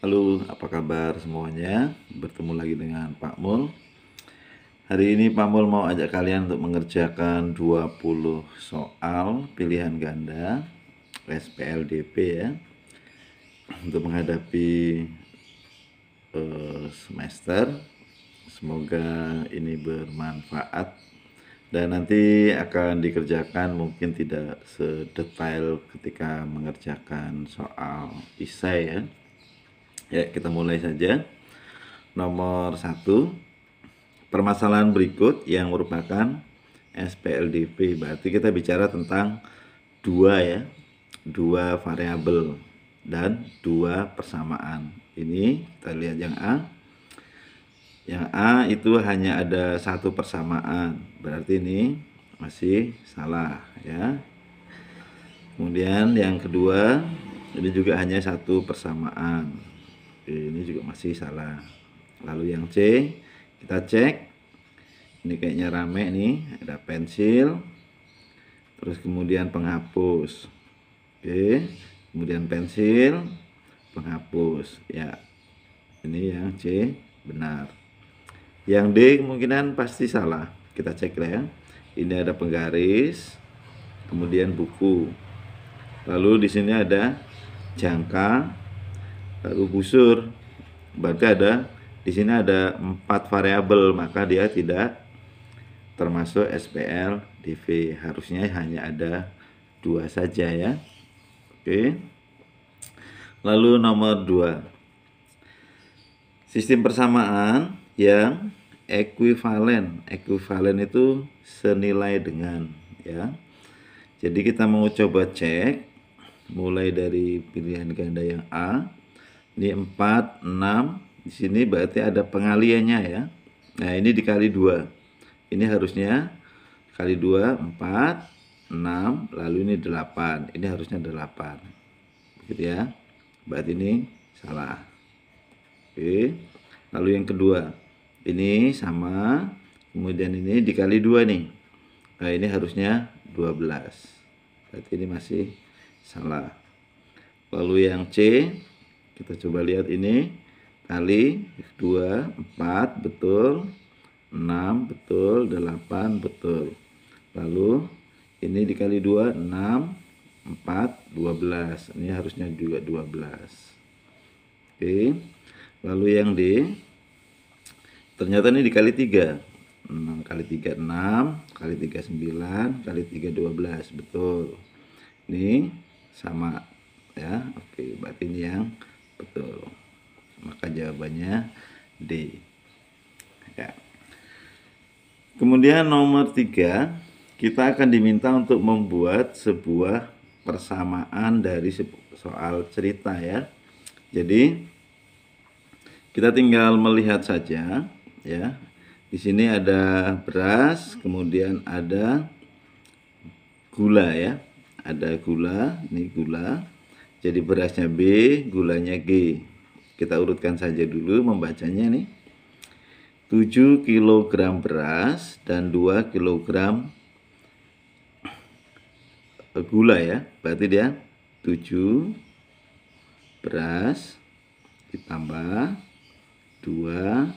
Halo, apa kabar semuanya? Bertemu lagi dengan Pak Mul. Hari ini Pak Mul mau ajak kalian untuk mengerjakan 20 soal pilihan ganda SPLDP ya, untuk menghadapi semester. Semoga ini bermanfaat dan nanti akan dikerjakan mungkin tidak sedetail ketika mengerjakan soal esai ya. Ya, kita mulai saja. Nomor 1, permasalahan berikut yang merupakan SPLDP, berarti kita bicara tentang dua ya, dua variabel dan dua persamaan. Ini kita lihat yang A. Yang A itu hanya ada satu persamaan, berarti ini masih salah ya. Kemudian yang kedua, ini juga hanya satu persamaan, ini juga masih salah. Lalu yang C, kita cek. Ini kayaknya rame nih, ada pensil, terus kemudian penghapus. Oke, kemudian pensil, penghapus. Ya, ini yang C benar. Yang D kemungkinan pasti salah. Kita cek lah ya. Ini ada penggaris, kemudian buku. Lalu di sini ada jangka, lalu busur. Berarti ada di sini ada 4 variabel, maka dia tidak termasuk SPLDV. Harusnya hanya ada 2 saja ya. Oke. Lalu nomor 2, sistem persamaan yang ekuivalen. Ekuivalen itu senilai dengan ya. Jadi kita mau coba cek mulai dari pilihan ganda yang A. Ini 4, 6. Di sini berarti ada pengaliannya ya. Nah, ini dikali 2. Ini harusnya kali 2, 4, 6, lalu ini 8. Ini harusnya 8. Begitu ya. Berarti ini salah. Oke. Lalu yang kedua, ini sama, kemudian ini dikali 2 nih. Nah, ini harusnya 12. Berarti ini masih salah. Lalu yang C, kita coba lihat ini, kali 2, 4, betul. 6, betul. 8, betul. Lalu ini dikali 2, 6, 4, 12. Ini harusnya juga 12. Oke. Lalu yang D, ternyata ini dikali 3. 6 kali 3, 6. Kali 3, 9. Kali 3, 12. Betul. Ini sama ya. Oke, berarti ini yang betul. Maka jawabannya D. Ya. Kemudian nomor 3, kita akan diminta untuk membuat sebuah persamaan dari soal cerita ya. Jadi kita tinggal melihat saja ya. Di sini ada beras, kemudian ada gula ya. Ada gula, ini gula. Jadi berasnya B, gulanya G. Kita urutkan saja dulu membacanya nih. 7 kg beras dan 2 kg gula ya. Berarti dia 7 beras ditambah 2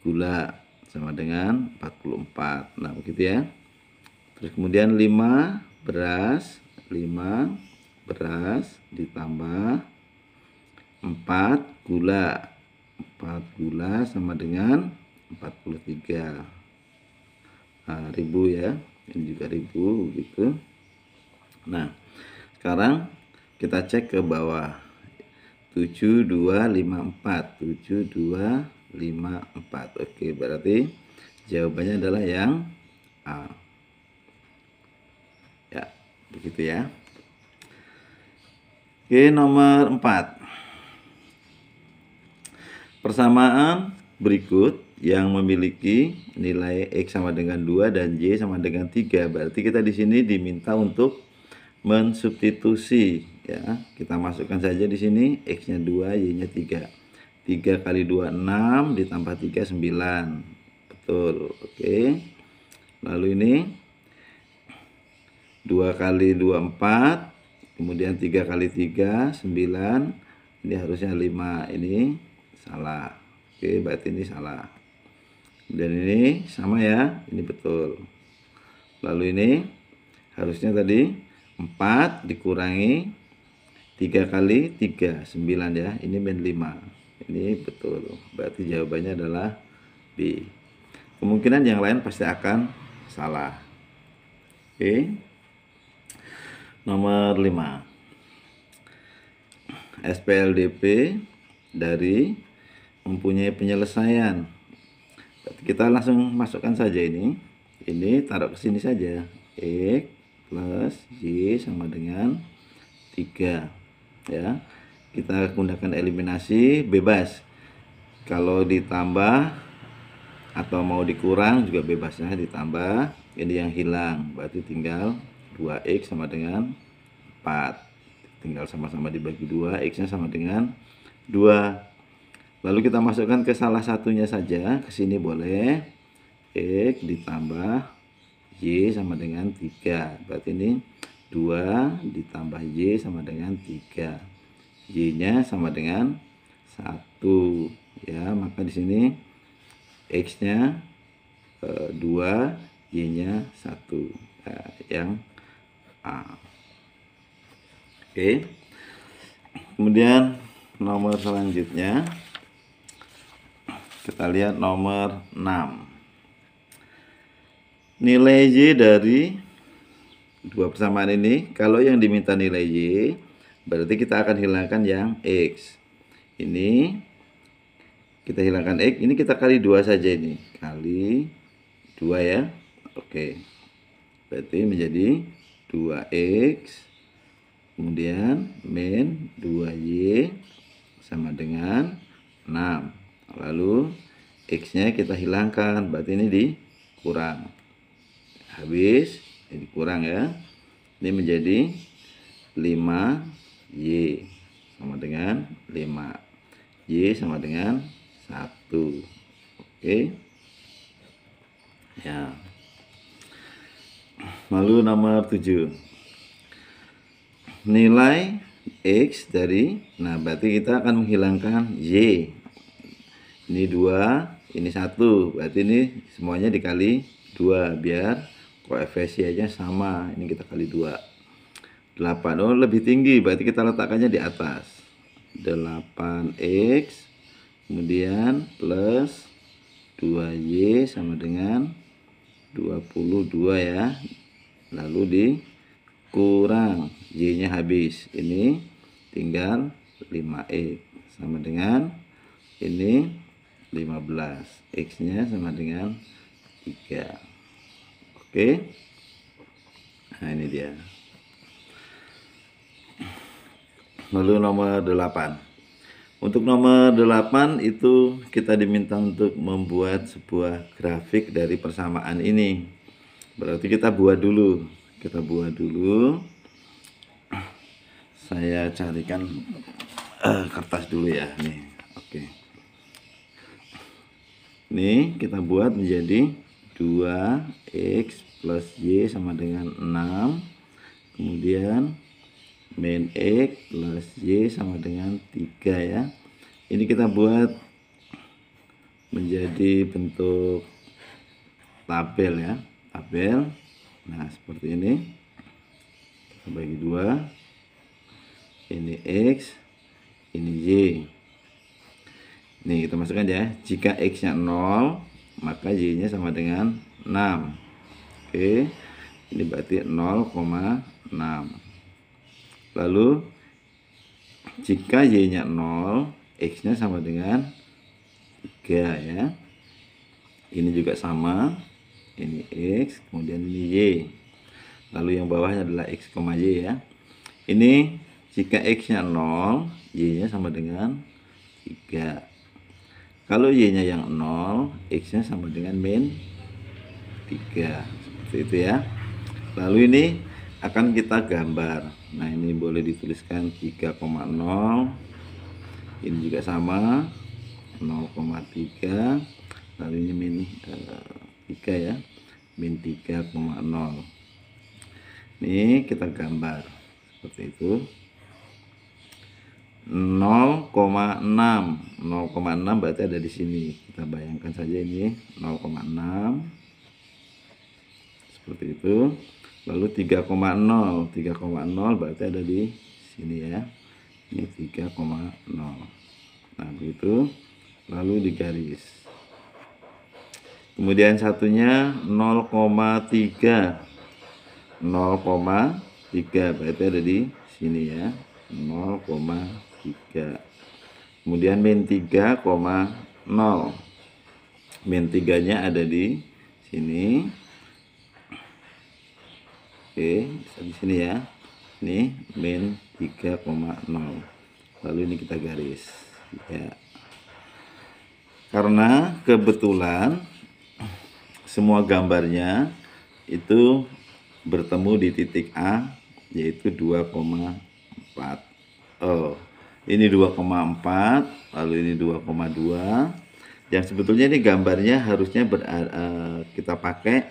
gula sama dengan 44. Nah, begitu ya. Terus kemudian 5 beras ditambah 4 gula. 4 gula sama dengan 43 ribu ya. Ini juga ribu gitu. Nah, sekarang kita cek ke bawah. 7254. 7254. Oke, berarti jawabannya adalah yang A. Ya, begitu ya. Oke, nomor 4. Persamaan berikut yang memiliki nilai X sama dengan 2 dan Y sama dengan 3. Berarti kita di sini diminta untuk mensubstitusi ya. Kita masukkan saja di sini X-nya 2, Y-nya 3. 3 kali 2 6 ditambah 3 9. Betul. Oke. Lalu ini 2 kali 2 4, kemudian 3 kali 3 9, Ini harusnya 5, ini salah. Oke, berarti ini salah. Dan ini sama ya, ini betul. Lalu ini harusnya tadi 4 dikurangi 3 kali 3, 9 ya. Ini min 5. Ini betul. Berarti jawabannya adalah B. Kemungkinan yang lain pasti akan salah. Oke. Nomor 5. SPLDP dari mempunyai penyelesaian. Berarti kita langsung masukkan saja ini. Ini taruh ke sini saja. X plus Y sama dengan 3. Ya. Kita gunakan eliminasi bebas. Kalau ditambah atau mau dikurang juga bebasnya ditambah. Ini yang hilang. Berarti tinggal 2X sama dengan 4. Tinggal sama-sama dibagi 2, X-nya sama dengan 2. Lalu kita masukkan ke salah satunya saja, ke sini boleh. X ditambah Y sama dengan 3. Berarti ini 2 ditambah Y sama dengan 3. Y-nya sama dengan 1. Ya, maka di sini X-nya 2, Y-nya 1. Nah, yang A. Oke. Kemudian nomor selanjutnya kita lihat nomor 6. Nilai Y dari dua persamaan ini, kalau yang diminta nilai Y, berarti kita akan hilangkan yang X. Ini kita hilangkan X, ini kita kali 2 saja ini. Kali 2 ya. Oke. Berarti menjadi 2X kemudian min 2Y sama dengan 6. Lalu X-nya kita hilangkan, berarti ini dikurang. Habis, ini kurang ya. Ini menjadi 5Y sama dengan 5. Y sama dengan 1. Oke. Ya. Lalu nomor 7. Nilai X dari, nah berarti kita akan menghilangkan Y. Ini 2, ini 1. Berarti ini semuanya dikali 2 biar koefisiennya sama. Ini kita kali 2. 8. Oh, lebih tinggi, berarti kita letakkannya di atas. 8X kemudian plus 2Y sama dengan 22 ya. Lalu dikurang Y-nya habis. Ini tinggal 5X sama dengan ini 15. X-nya sama dengan 3. Oke. Nah, ini dia. Lalu nomor 8. Untuk nomor 8 itu kita diminta untuk membuat sebuah grafik dari persamaan ini. Berarti kita buat dulu. Kita buat dulu. Saya carikan kertas dulu ya. Nih. Oke. Ini kita buat menjadi 2X plus Y sama dengan 6. Kemudian min X plus Y sama dengan 3 ya. Ini kita buat menjadi bentuk tabel ya. Tabel. Nah, seperti ini. Kita bagi 2. Ini X, ini Y. Nih, kita masukkan ya. Jika X-nya 0, maka Y-nya sama dengan 6. Oke. Ini berarti 0,6. Lalu jika Y-nya 0, X-nya sama dengan 3 ya. Ini juga sama. Ini X, kemudian ini Y. Lalu yang bawahnya adalah X, Y ya. Ini jika X-nya 0, Y-nya sama dengan 3. Kalau Y-nya yang 0, X-nya sama dengan min 3. Seperti itu ya. Lalu ini akan kita gambar. Nah, ini boleh dituliskan 3,0. Ini juga sama 0,3. Lalu ini min 3 ya. Min 3,0. Ini kita gambar seperti itu. 0,6. 0,6 berarti ada di sini. Kita bayangkan saja ini 0,6 seperti itu. Lalu 3,0. 3,0 berarti ada di sini ya. Ini 3,0. Nah, begitu. Lalu digaris. Kemudian satunya 0,3. 0,3 berarti ada di sini ya. 0,3. Kemudian min 3,0. Min 3-nya ada di sini. Oke, di sini ya. Ini min 3,0. Lalu ini kita garis ya. Karena kebetulan semua gambarnya itu bertemu di titik A, yaitu 2,4. Oh, ini 2,4, lalu ini 2,2. Yang sebetulnya ini gambarnya harusnya kita pakai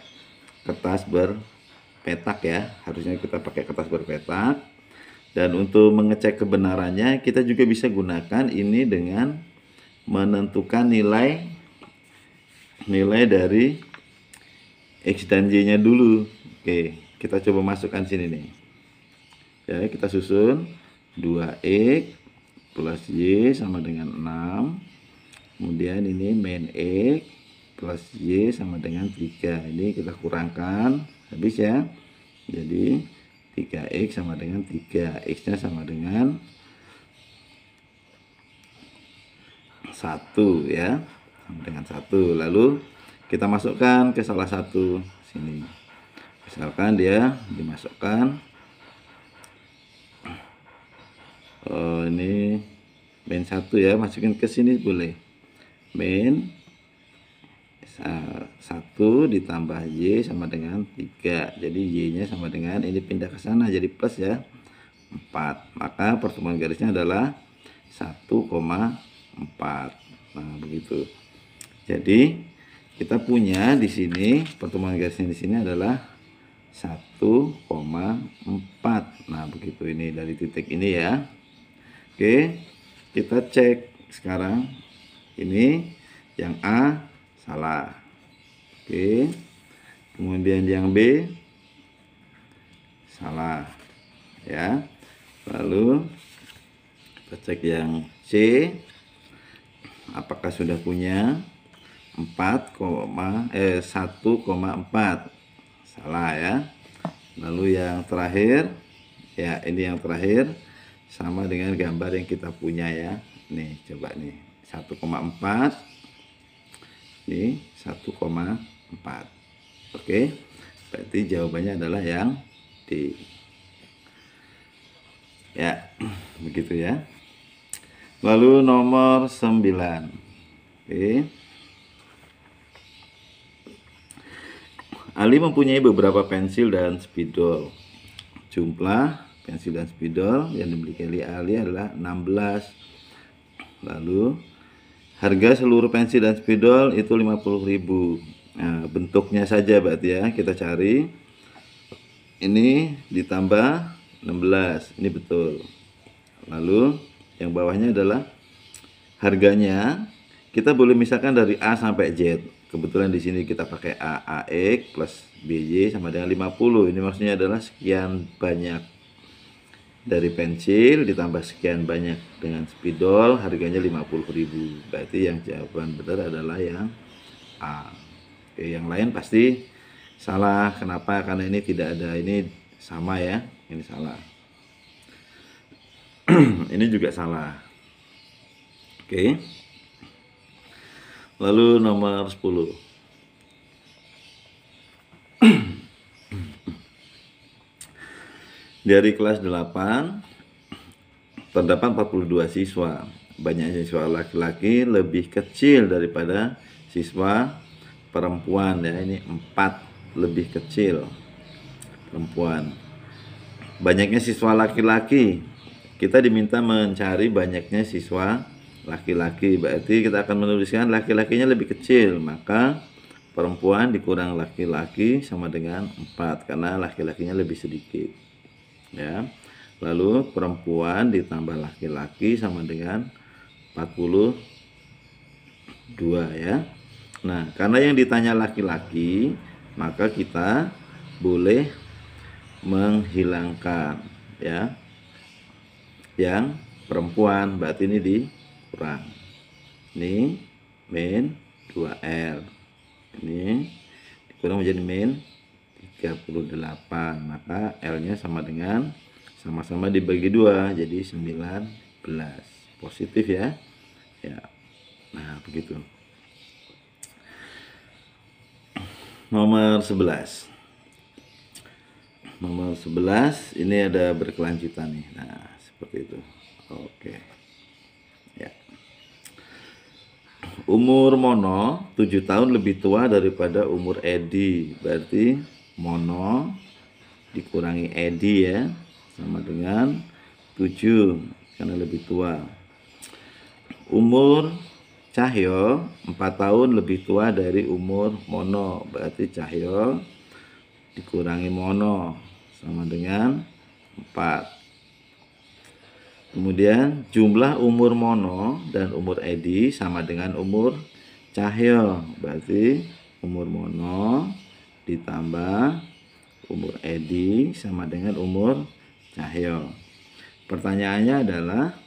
kertas berpetak ya. Harusnya kita pakai kertas berpetak. Dan untuk mengecek kebenarannya, kita juga bisa gunakan ini dengan menentukan nilai dari X dan Y-nya dulu. Oke, kita coba masukkan sini nih. Ya, kita susun 2X plus Y sama dengan 6. Kemudian ini min X plus Y sama dengan 3. Ini kita kurangkan, habis ya. Jadi 3X sama dengan 3. X-nya sama dengan 1 ya. Sama dengan 1. Lalu kita masukkan ke salah satu sini. Misalkan dia dimasukkan ini min 1 ya, masukin ke sini boleh. Min 1 ditambah Y sama dengan 3. Jadi Y-nya sama dengan, ini pindah ke sana jadi plus ya, 4. Maka pertemuan garisnya adalah 1,4. Nah, begitu. Jadi kita punya di sini pertemuan garisnya di sini adalah 1,4. Nah, begitu, ini dari titik ini ya. Oke, kita cek sekarang. Ini yang A salah. Oke. Kemudian yang B salah ya. Lalu kita cek yang C, apakah sudah punya 1,4. Salah ya. Lalu yang terakhir ya, ini yang terakhir sama dengan gambar yang kita punya ya. Nih, coba nih 1,4. Ini 1,4. Oke, berarti jawabannya adalah yang D ya. Begitu ya. Lalu nomor 9. Oke. Ali mempunyai beberapa pensil dan spidol. Jumlah pensil dan spidol yang dimiliki Ali adalah 16. Lalu harga seluruh pensil dan spidol itu 50.000. Nah, bentuknya saja berarti ya, kita cari. Ini ditambah 16, ini betul. Lalu yang bawahnya adalah harganya. Kita boleh misalkan dari A sampai Z. Kebetulan di sini kita pakai AX plus BY sama dengan 50. Ini maksudnya adalah sekian banyak dari pensil ditambah sekian banyak dengan spidol, harganya 50.000. Berarti yang jawaban benar adalah yang A. Oke, yang lain pasti salah. Kenapa? Karena ini tidak ada, ini sama ya. Ini salah. Ini juga salah. Oke. Lalu nomor 10. Dari kelas 8 terdapat 42 siswa. Banyak siswa laki-laki lebih kecil daripada siswa perempuan ya. Ini 4 lebih kecil perempuan. Banyaknya siswa laki-laki. Kita diminta mencari banyaknya siswa laki-laki, berarti kita akan menuliskan laki-lakinya lebih kecil, maka perempuan dikurang laki-laki sama dengan 4 karena laki-lakinya lebih sedikit ya. Lalu perempuan ditambah laki-laki sama dengan 42 ya. Nah, karena yang ditanya laki-laki, maka kita boleh menghilangkan ya yang perempuan, berarti ini dikurang. Ini min 2L. Ini dikurang menjadi min 38. Maka L-nya sama dengan sama-sama dibagi 2 jadi 19. Positif ya. Ya. Nah, begitu. Nomor 11. Nomor 11 ini ada berkelanjutan nih. Nah, seperti itu. Oke. Ya. Umur Mono 7 tahun lebih tua daripada umur Edi. Berarti Mono dikurangi Edi ya, sama dengan 7 karena lebih tua. Umur Cahyo 4 tahun lebih tua dari umur Mono. Berarti Cahyo dikurangi Mono sama dengan 4. Kemudian jumlah umur Mono dan umur Edi sama dengan umur Cahyo. Berarti umur Mono ditambah umur Edi sama dengan umur Cahyo. Pertanyaannya adalah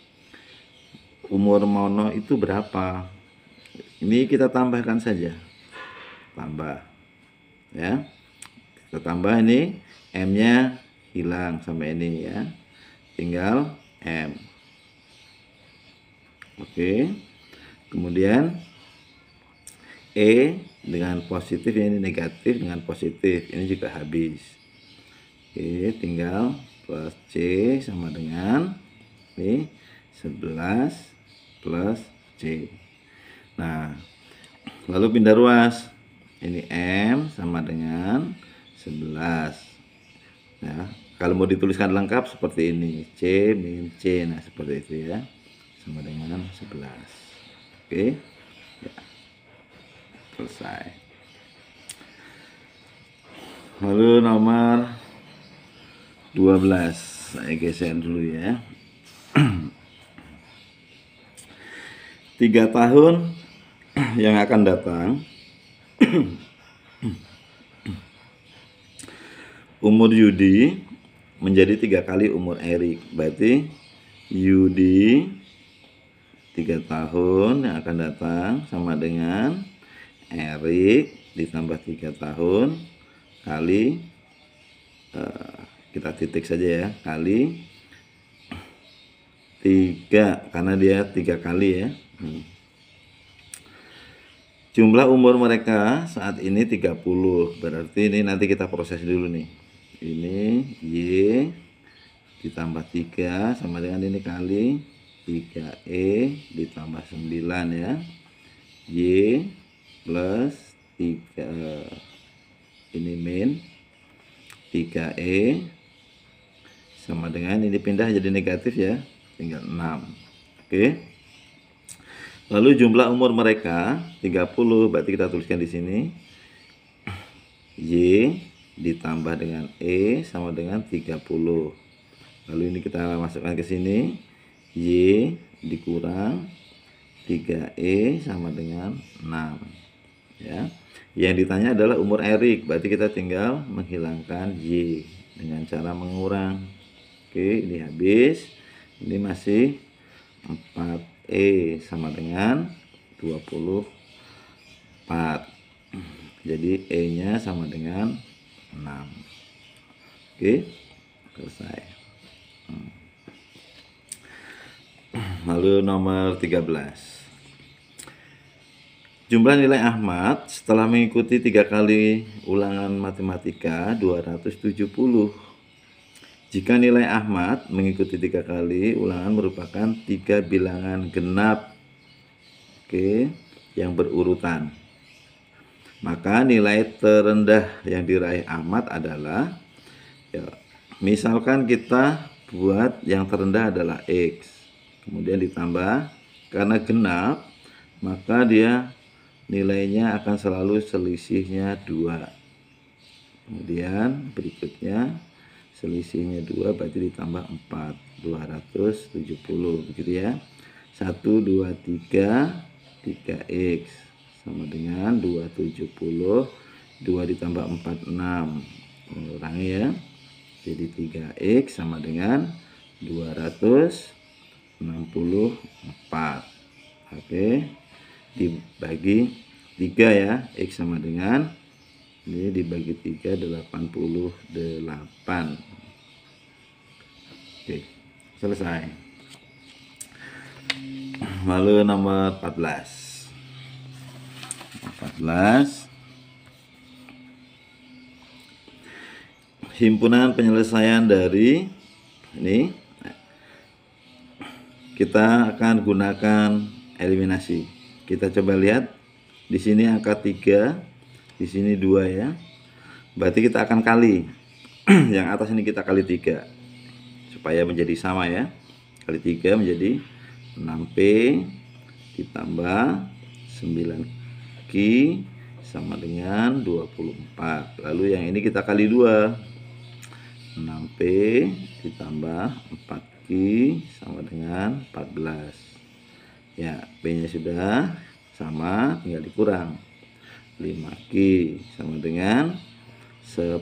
umur Mono itu berapa? Ini kita tambahkan saja. Tambah. Ya. Kita tambah ini M-nya hilang sampai ini ya. Tinggal M. Oke. Kemudian E dengan positif, ini negatif dengan positif, ini juga habis. Oke, tinggal plus C sama dengan ini 11 plus C. Nah, lalu pindah ruas. Ini M sama dengan 11. Ya, kalau mau dituliskan lengkap seperti ini, C min C. Nah, seperti itu ya. Sama dengan 11. Oke. Ya. Selesai. Lalu nomor 12. Saya geser dulu ya. 3 tahun yang akan datang umur Yudi menjadi 3 kali umur Erik. Berarti Yudi 3 tahun yang akan datang sama dengan Erik ditambah 3 tahun kali kita titik saja ya, kali 3 karena dia 3 kali ya. Jumlah umur mereka saat ini 30. Berarti ini nanti kita proses dulu nih. Ini Y ditambah 3 sama dengan ini kali 3E ditambah 9 ya. Y plus 3 ini min 3E sama dengan ini pindah jadi negatif ya, tinggal 6. Oke. Lalu jumlah umur mereka 30, berarti kita tuliskan di sini Y ditambah dengan E sama dengan 30. Lalu ini kita masukkan ke sini, Y dikurang 3E sama dengan 6 ya. Yang ditanya adalah umur Erik, berarti kita tinggal menghilangkan Y dengan cara mengurang. Oke, ini habis. Ini masih 4E sama dengan 24. Jadi E-nya sama dengan 6. Oke, selesai. Lalu nomor 13. Jumlah nilai Ahmad setelah mengikuti 3 kali ulangan matematika 270. Jika nilai Ahmad mengikuti 3 kali ulangan merupakan 3 bilangan genap, oke, yang berurutan, maka nilai terendah yang diraih Ahmad adalah ya, misalkan kita buat yang terendah adalah X, kemudian ditambah karena genap maka dia nilainya akan selalu selisihnya 2. Kemudian berikutnya selisihnya 2 berarti ditambah 4, 270 begitu ya. 1 2 3 3x sama dengan 270, 2 ditambah 4 6, mengurangi ya, jadi 3x sama dengan 264. Oke, dibagi 3 ya, x sama dengan, ini dibagi 3 88. Oke, selesai. Lalu nomor 14. Himpunan penyelesaian dari ini, kita akan gunakan eliminasi. Kita coba lihat di sini angka 3, di sini 2 ya. Berarti kita akan kali. Yang atas ini kita kali 3 supaya menjadi sama ya. Kali 3 menjadi 6p ditambah 9q sama dengan 24. Lalu yang ini kita kali 2. 6p ditambah 4q sama dengan 14. Ya, p nya sudah sama, tinggal dikurang. 5q sama dengan 10,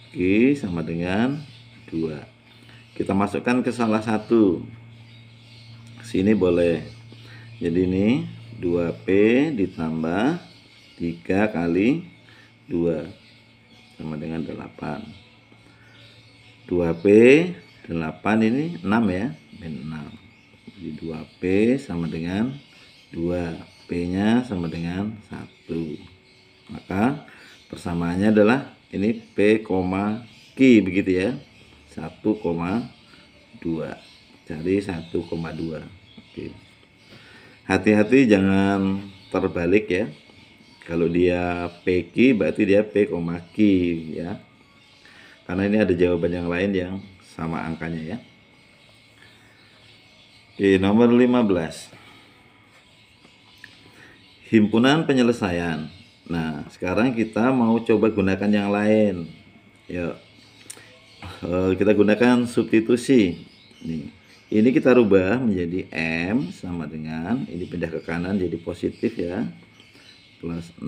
q sama dengan 2. Kita masukkan ke salah satu, sini boleh. Jadi ini 2p ditambah 3 kali 2 sama dengan 8. 2p 8 ini 6 ya, min 6. Jadi 2p sama dengan 2, p nya sama dengan 1. Maka persamaannya adalah ini p, q begitu ya, 1,2. Cari 1,2. Oke. Hati-hati jangan terbalik ya. Kalau dia PQ berarti dia P, Q ya. Karena ini ada jawaban yang lain yang sama angkanya ya. Oke, nomor 15. Himpunan penyelesaian. Nah, sekarang kita mau coba gunakan yang lain. Yuk. Kita gunakan substitusi. Nih. Ini kita rubah menjadi M sama dengan, ini pindah ke kanan jadi positif ya, plus 6.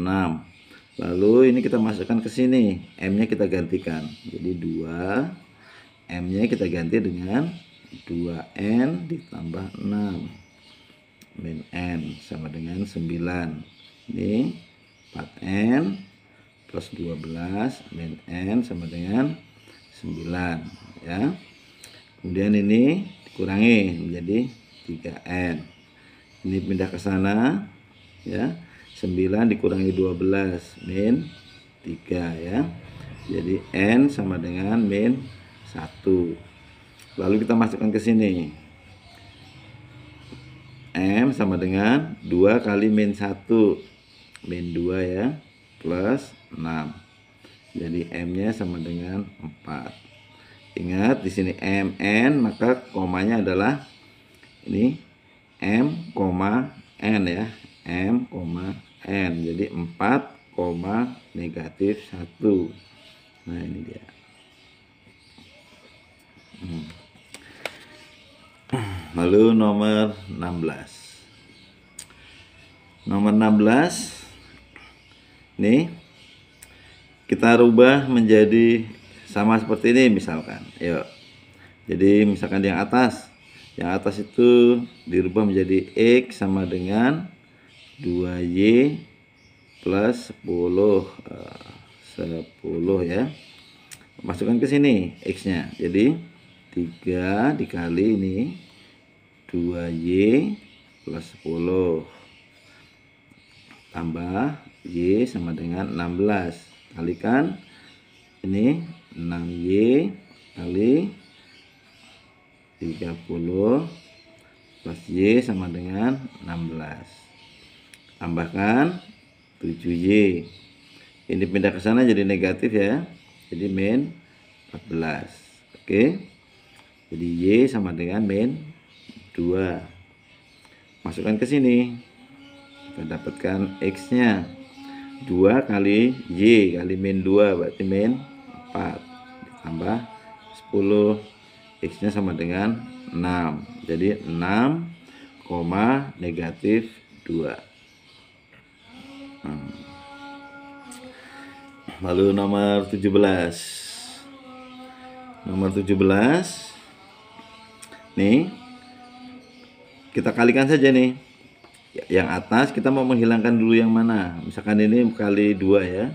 Lalu ini kita masukkan ke sini, M nya kita gantikan jadi 2, M nya kita ganti dengan 2N ditambah 6 min N sama dengan 9. Ini 4N plus 12 min N sama dengan 9 ya. Kemudian ini dikurangi menjadi 3N. Ini pindah ke sana ya. 9 dikurangi 12 min 3 ya. Jadi N sama dengan min 1. Lalu kita masukkan ke sini. M sama dengan 2 kali min 1. Min 2 ya. Plus 6. Jadi M-nya sama dengan 4. Ingat di sini MN, maka komanya adalah ini M, N ya. M, N. Jadi 4, negatif 1. Nah, ini dia. Lalu nomor 16. Nomor 16 nih kita rubah menjadi sama seperti ini misalkan. Yuk. Jadi misalkan yang atas itu dirubah menjadi X sama dengan 2Y plus 10 ya. Masukkan ke sini X-nya. Jadi 3 dikali ini 2Y plus 10 tambah Y sama dengan 16. Kalikan ini 6Y kali 30 plus Y sama dengan 16. Tambahkan 7Y. Ini pindah ke sana jadi negatif ya. Jadi min 14. Oke. Jadi Y sama dengan min 2. Masukkan ke sini. Kita dapatkan X-nya. 2 kali Y kali min 2 berarti min 4. tambah 10, X-nya sama dengan 6. Jadi 6, negatif 2. Lalu nomor 17. Nomor 17. Nih, kita kalikan saja nih. Yang atas kita mau menghilangkan dulu yang mana? Misalkan ini kali 2 ya.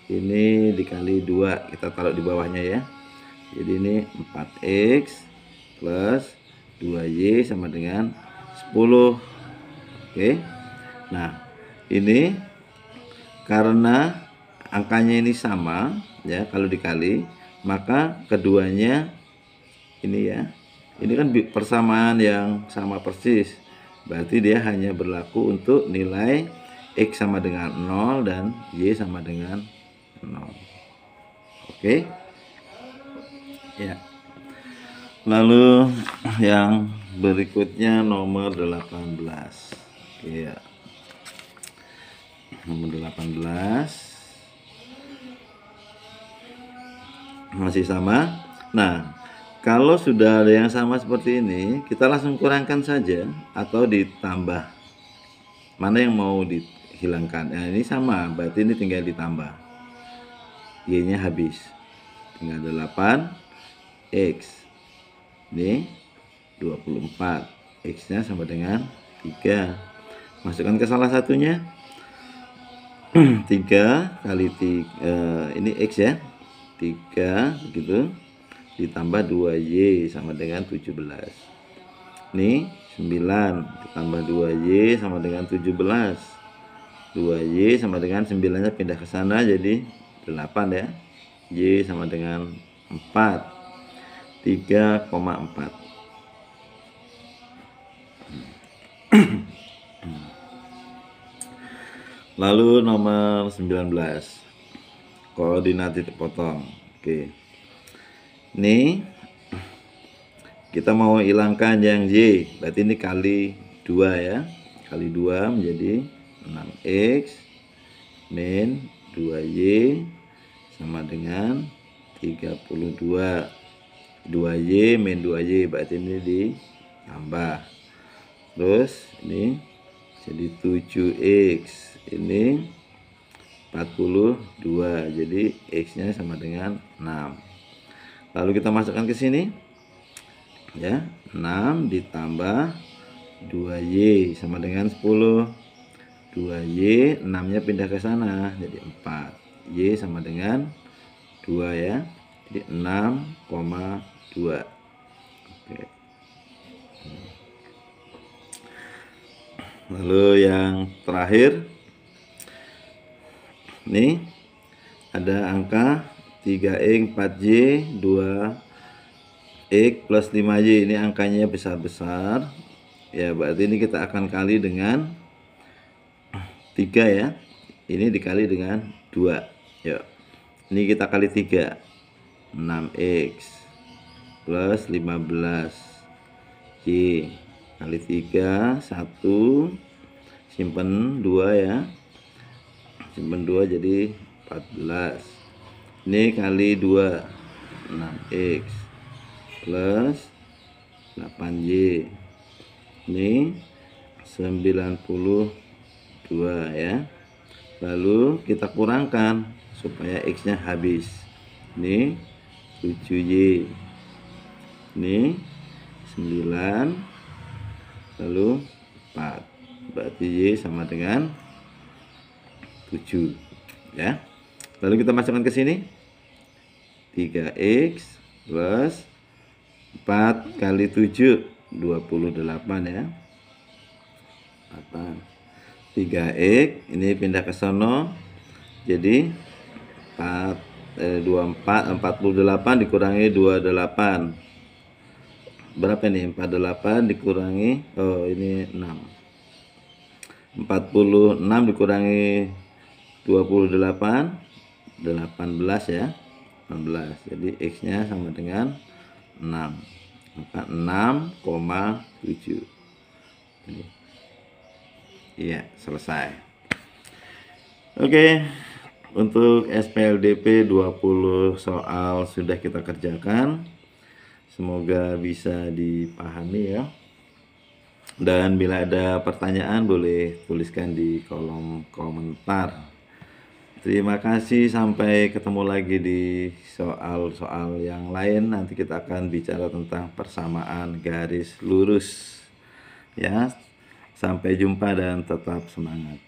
Ini dikali 2, kita taruh di bawahnya ya. Jadi ini 4x plus 2y sama dengan 10. Oke. Nah, ini karena angkanya ini sama ya, kalau dikali maka keduanya ini ya. Ini kan persamaan yang sama persis. Berarti dia hanya berlaku untuk nilai x sama dengan 0 dan y sama dengan 0. Oke. Ya. Lalu yang berikutnya nomor 18. Oke ya. Nomor 18 masih sama. Nah, kalau sudah ada yang sama seperti ini, kita langsung kurangkan saja atau ditambah. Mana yang mau dihilangkan? Nah, ini sama, berarti ini tinggal ditambah. Y-nya habis. Tinggal 8x. Ini 24. X-nya sama dengan 3. Masukkan ke salah satunya. 3 kali 3, ini X ya. 3 begitu. Ditambah 2Y sama dengan 17. Ini 9 ditambah 2Y sama dengan 17. 2Y sama dengan 9-nya pindah ke sana jadi 8 ya. Y sama dengan 4. 3,4. Lalu nomor 19. Koordinat titik potong. Oke. Ini kita mau hilangkan yang Y, berarti ini kali 2 ya. Kali 2 menjadi 6x min 2y sama dengan 32. 2y min 2y berarti ini ditambah. Terus ini jadi 7x. Ini 42. Jadi x-nya sama dengan 6. Lalu kita masukkan ke sini. Ya, 6 ditambah 2y sama dengan 10. 2y, 6-nya pindah ke sana jadi 4. Y sama dengan 2 ya. Jadi 6,2. Oke. Lalu yang terakhir, nih ada angka 3x 4y 2x plus 5y. Ini angkanya besar-besar ya, berarti ini kita akan kali dengan 3 ya. Ini dikali dengan 2. Yuk, ini kita kali 3. 6x plus 15y kali 3, 1 simpen 2 ya, simpen 2 jadi 14. Ini kali 2, 6x plus 8y, ini 92 ya. Lalu kita kurangkan supaya x nya habis. Ini 7y, ini 9, lalu 4, berarti y sama dengan 7 ya. Lalu kita masukkan ke sini 3x plus 4 kali 7 28 ya. 8 3x ini pindah ke sono jadi 48 dikurangi 28 berapa nih? 48 dikurangi ini 6. 46 dikurangi 28 18 ya. 18. Jadi x nya sama dengan 6. Maka 6,7. Iya, selesai. Oke. Untuk SPLDP 20 soal sudah kita kerjakan. Semoga bisa dipahami ya. Dan bila ada pertanyaan boleh tuliskan di kolom komentar. Terima kasih, sampai ketemu lagi di soal-soal yang lain. Nanti kita akan bicara tentang persamaan garis lurus. Ya, sampai jumpa dan tetap semangat.